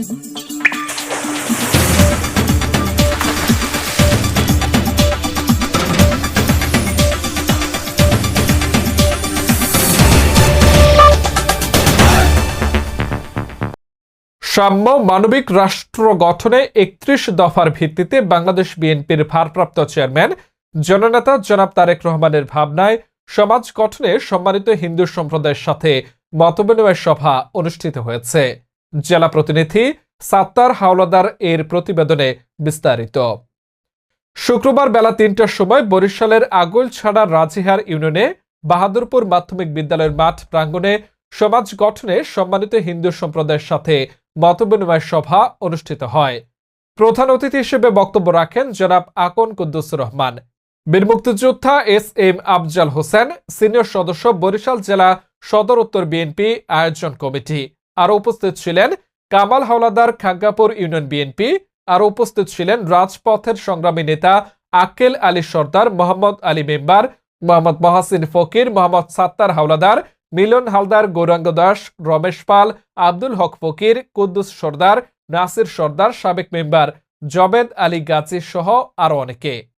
সাম্য মানবিক রাষ্ট্র গঠনে ৩১ দফার ভিত্তিতে বাংলাদেশ বিএনপির ভারপ্রাপ্ত চেয়ারম্যান জননেতা জনাব তারেক রহমানের ভাবনায় সমাজ গঠনে সম্মানিত হিন্দু সম্প্রদায়ের সাথে মতবিনিময় সভা অনুষ্ঠিত হয়েছে। জেলা প্রতিনিধি সাত্তার হাওলাদার এর প্রতিবেদনে বিস্তারিত। শুক্রবার বেলা ৩টার সময় বরিশালের আগৈলছাড়া রাজিহার ইউনিয়নে বাহাদুরপুর মাধ্যমিক বিদ্যালয়ের মাঠ প্রাঙ্গণে সমাজ গঠনে সম্মানিত হিন্দু সম্প্রদায়ের সাথে মতবিনিময় সভা অনুষ্ঠিত হয়। প্রধান অতিথি হিসেবে বক্তব্য রাখেন জনাব আকন কুদ্দুসুর রহমান, বীর মুক্তিযোদ্ধা এস.এম. আফজাল হোসেন, সিনিয়র সদস্য, বরিশাল জেলা সদর উত্তর বিএনপি আয়োজন কমিটি। আরও উপস্থিত ছিলেন কামাল হাওলাদার, খাগ্গাপুর ইউনিয়ন বিএনপি। আরও উপস্থিত ছিলেন রাজপথের সংগ্রামী নেতা আক্কেল আলী সর্দার, মোহাম্মদ আলী মেম্বার, মোহাম্মদ মহাসিন ফকির, মোহাম্মদ সাত্তার হাওলাদার, মিলন হালদার, গৌরাঙ্গ দাস, রমেশ পাল, আব্দুল হক ফকির, কুদ্দুস সর্দার, নাসির সর্দার, সাবেক মেম্বার জবেদ আলী গাজী সহ আরো অনেকে।